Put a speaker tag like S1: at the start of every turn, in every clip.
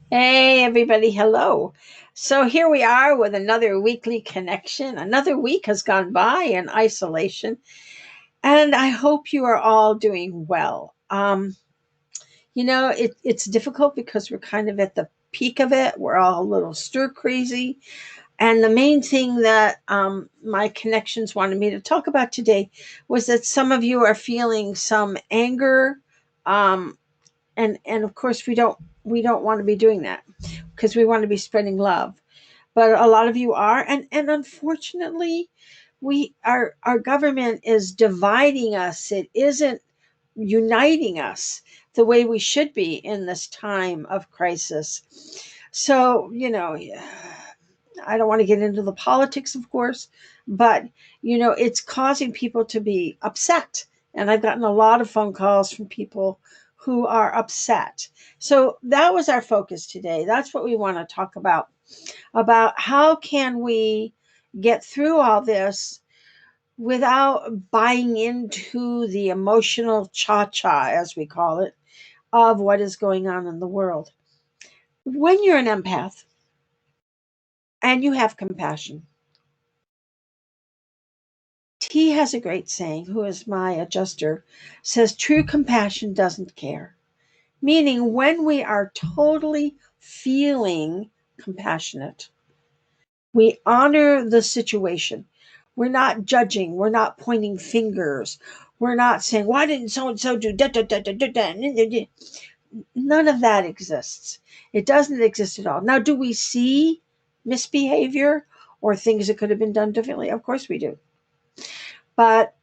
S1: Hey, everybody. Hello. So here we are with another weekly connection. Another week has gone by in isolation, and I hope you are all doing well. It's difficult because we're kind of at the peak of it. We're all a little stir crazy. And the main thing that my connections wanted me to talk about today was that some of you are feeling some anger. Um, and of course we don't want to be doing that because we want to be spreading love, but a lot of you are, and unfortunately our government is dividing us. It isn't uniting us the way we should be in this time of crisis. So I don't want to get into the politics, of course, but it's causing people to be upset. And I've gotten a lot of phone calls from people who are upset. So that was our focus today. That's what we want to talk about how can we get through all this without buying into the emotional cha-cha, as we call it, of what is going on in the world. When you're an empath and you have compassion, T has a great saying, who is my adjuster, says true compassion doesn't care. Meaning, when we are totally feeling compassionate, we honor the situation. We're not judging. We're not pointing fingers. We're not saying, why didn't so and so do da da da da da da? None of that exists. It doesn't exist at all. Now, do we see misbehavior or things that could have been done differently? Of course we do. But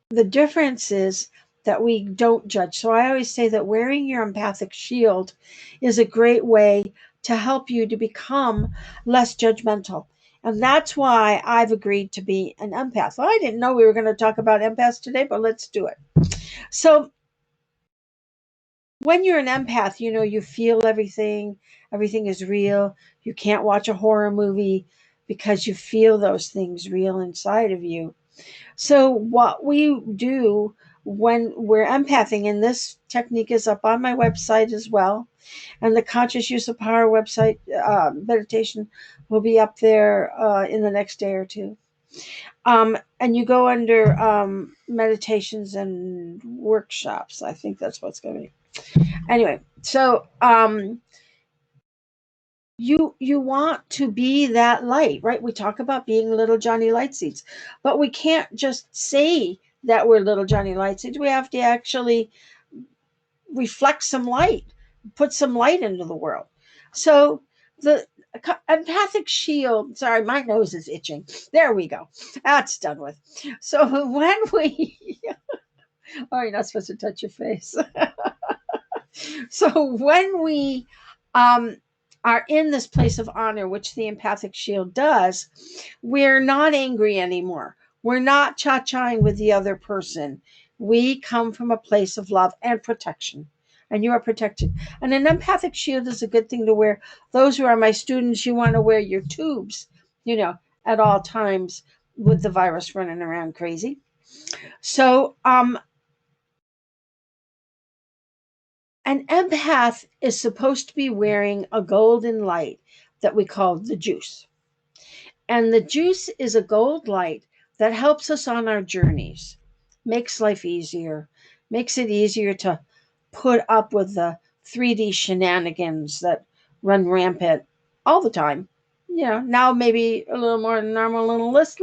S1: the difference is that we don't judge. So I always say that wearing your empathic shield is a great way to help you to become less judgmental. And that's why I've agreed to be an empath. Well, I didn't know we were going to talk about empaths today, but let's do it. So when you're an empath, you feel everything. Everything is real. You can't watch a horror movie because you feel those things real inside of you. So what we do when we're empathing, and this technique is up on my website as well, and the Conscious Use of Power website meditation will be up there in the next day or two. And you go under meditations and workshops. I think that's what's going to be. Anyway, so you want to be that light, right? We talk about being little Johnny Lightseeds, but we can't just say that we're little Johnny Lightseeds. We have to actually reflect some light, put some light into the world. So the empathic shield, sorry, my nose is itching. There we go. That's done with. So when we oh, you're not supposed to touch your face. So when we um, are in this place of honor, which the empathic shield does, we're not angry anymore. We're not cha-chaing with the other person. We come from a place of love and protection, and you are protected. And an empathic shield is a good thing to wear. Those who are my students, you want to wear your tubes, at all times with the virus running around crazy. So, an empath is supposed to be wearing a golden light that we call the juice. And the juice is a gold light that helps us on our journeys, makes life easier, makes it easier to put up with the 3D shenanigans that run rampant all the time. Now maybe a little more normal, a little less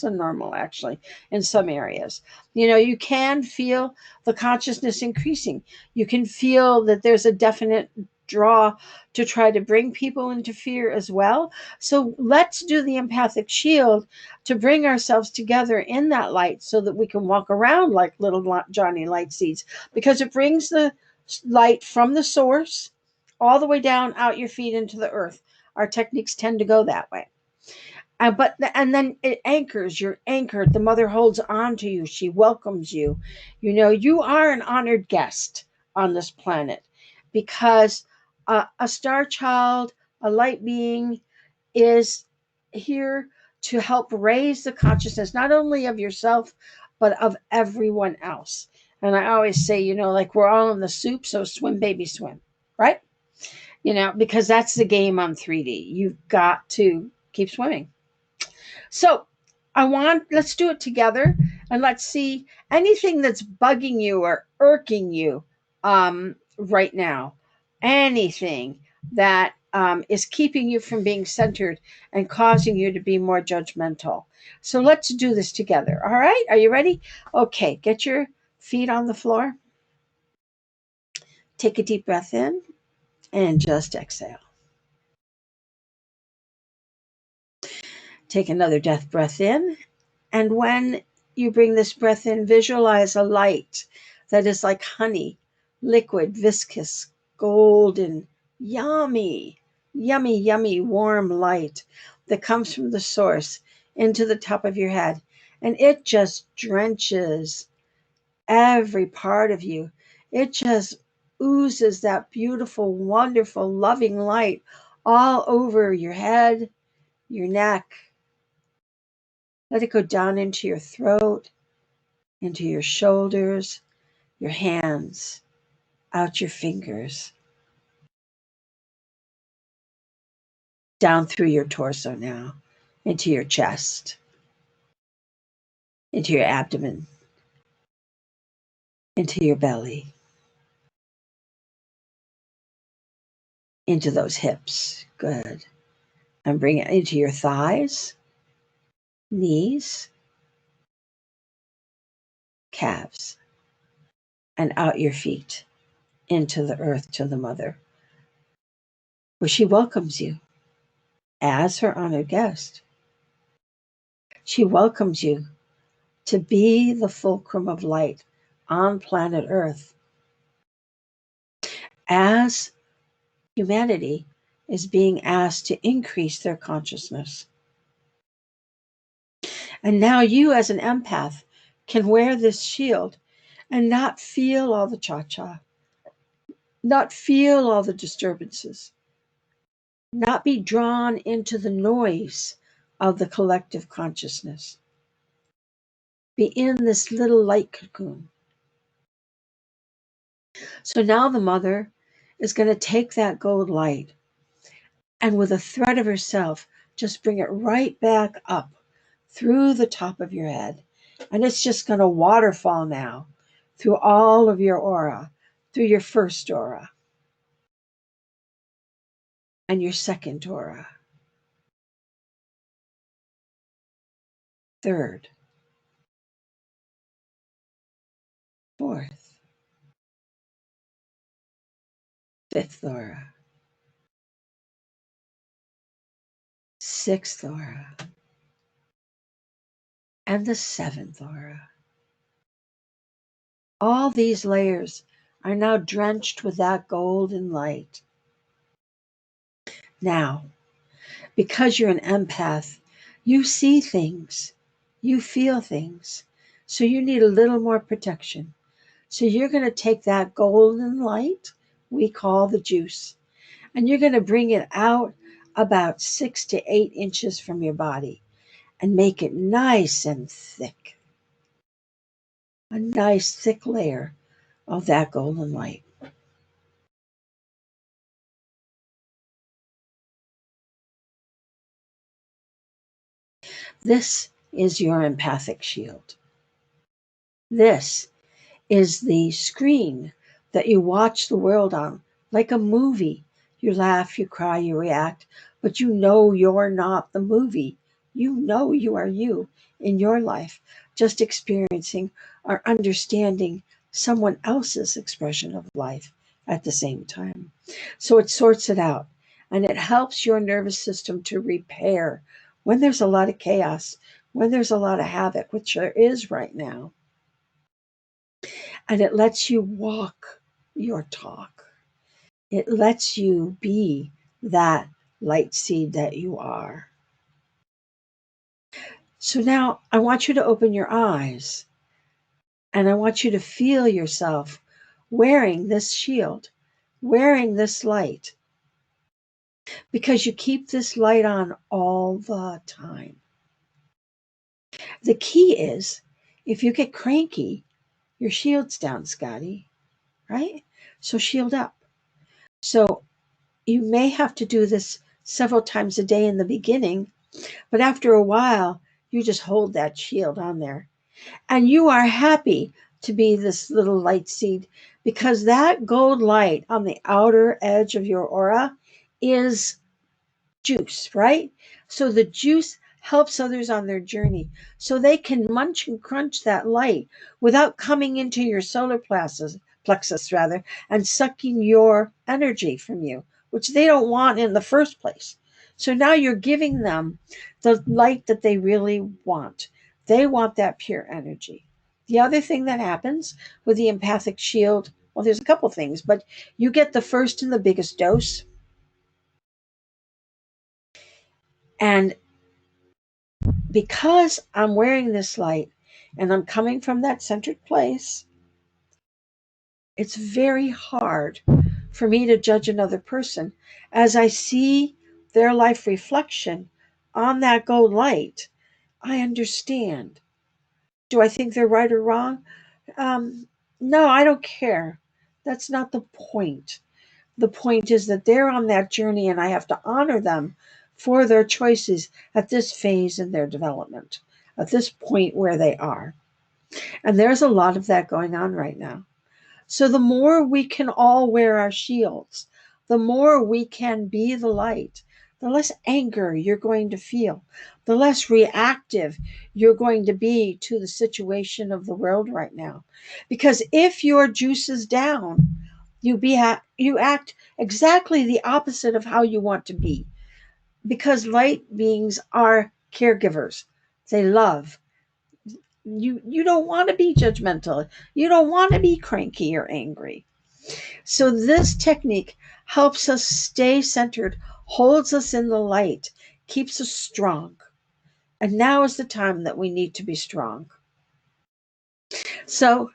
S1: than normal, actually, in some areas. You can feel the consciousness increasing. You can feel that there's a definite draw to try to bring people into fear as well. So let's do the empathic shield to bring ourselves together in that light so that we can walk around like little Johnny Light Seeds, because it brings the light from the source all the way down out your feet into the earth. Our techniques tend to go that way. And then it anchors. You're anchored. The mother holds on to you. She welcomes you. You are an honored guest on this planet, because a star child, a light being, is here to help raise the consciousness not only of yourself but of everyone else. And I always say, like, we're all in the soup, so swim baby swim, right? because that's the game on 3D. You've got to keep swimming. So let's do it together, and let's see anything that's bugging you or irking you right now, anything that is keeping you from being centered and causing you to be more judgmental. So let's do this together. All right. Are you ready? Okay. Get your feet on the floor. Take a deep breath in and just exhale. Take another deep breath in. And when you bring this breath in, visualize a light that is like honey, liquid, viscous, golden, yummy, yummy, yummy, warm light that comes from the source into the top of your head. And it just drenches every part of you. It just oozes that beautiful, wonderful, loving light all over your head, your neck. Let it go down into your throat, into your shoulders, your hands, out your fingers, down through your torso now, into your chest, into your abdomen, into your belly, into those hips. Good. And bring it into your thighs, knees, calves, and out your feet into the earth to the mother, where she welcomes you as her honored guest. She welcomes you to be the fulcrum of light on planet Earth as humanity is being asked to increase their consciousness. And now you, as an empath, can wear this shield and not feel all the cha-cha, not feel all the disturbances, not be drawn into the noise of the collective consciousness. Be in this little light cocoon. So now the mother is going to take that gold light and with a thread of herself, just bring it right back up through the top of your head. And it's just going to waterfall now through all of your aura, through your first aura and your second aura, third, fourth, fifth aura, sixth aura, and the seventh aura. All these layers are now drenched with that golden light. Now, because you're an empath, you see things, you feel things. So you need a little more protection. So you're going to take that golden light we call the juice, and you're going to bring it out about 6 to 8 inches from your body and make it nice and thick. A nice thick layer of that golden light. This is your empathic shield. This is the screen that you watch the world on, like a movie. You laugh, you cry, you react, but you know you're not the movie. You know you are you in your life, just experiencing or understanding someone else's expression of life at the same time. So it sorts it out and it helps your nervous system to repair when there's a lot of chaos, when there's a lot of havoc, which there is right now. And it lets you walk your talk. It lets you be that light seed that you are. So now I want you to open your eyes and I want you to feel yourself wearing this shield, wearing this light, because you keep this light on all the time. The key is if you get cranky, your shield's down, Scotty, right? So shield up. So you may have to do this several times a day in the beginning, but after a while, you just hold that shield on there. And you are happy to be this little light seed because that gold light on the outer edge of your aura is juice, right? So the juice helps others on their journey so they can munch and crunch that light without coming into your solar plexus rather, and sucking your energy from you, which they don't want in the first place. So now you're giving them the light that they really want. They want that pure energy. The other thing that happens with the empathic shield, well, there's a couple things, but you get the first and the biggest dose. And because I'm wearing this light and I'm coming from that centered place, it's very hard for me to judge another person as I see their life reflection on that gold light. I understand. Do I think they're right or wrong? No, I don't care. That's not the point. The point is that they're on that journey and I have to honor them for their choices at this phase in their development, at this point where they are. And there's a lot of that going on right now. So the more we can all wear our shields, the more we can be the light, the less anger you're going to feel, the less reactive you're going to be to the situation of the world right now. Because if your juice is down, you act exactly the opposite of how you want to be. Because light beings are caregivers. They love. You don't want to be judgmental. You don't want to be cranky or angry. So this technique helps us stay centered, holds us in the light, keeps us strong. And now is the time that we need to be strong. So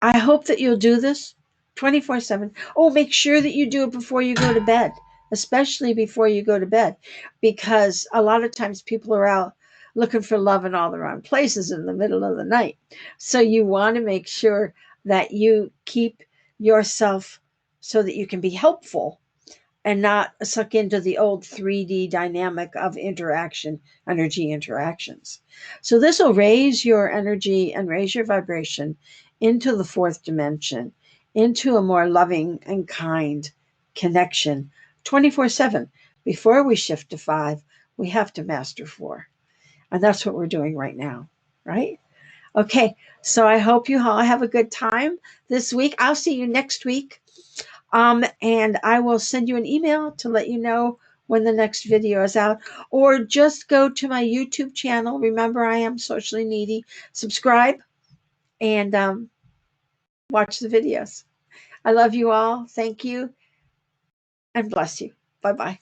S1: I hope that you'll do this 24/7. Oh, make sure that you do it before you go to bed, especially before you go to bed, because a lot of times people are out looking for love in all the wrong places in the middle of the night. So you want to make sure that you keep yourself so that you can be helpful and not suck into the old 3D dynamic of energy interactions. So this will raise your energy and raise your vibration into the fourth dimension, into a more loving and kind connection 24/7. Before we shift to 5, we have to master 4. And that's what we're doing right now, right? Okay, so I hope you all have a good time this week. I'll see you next week. And I will send you an email to let you know when the next video is out, or just go to my YouTube channel. Remember, I am socially needy. Subscribe and watch the videos. I love you all. Thank you and bless you. Bye bye.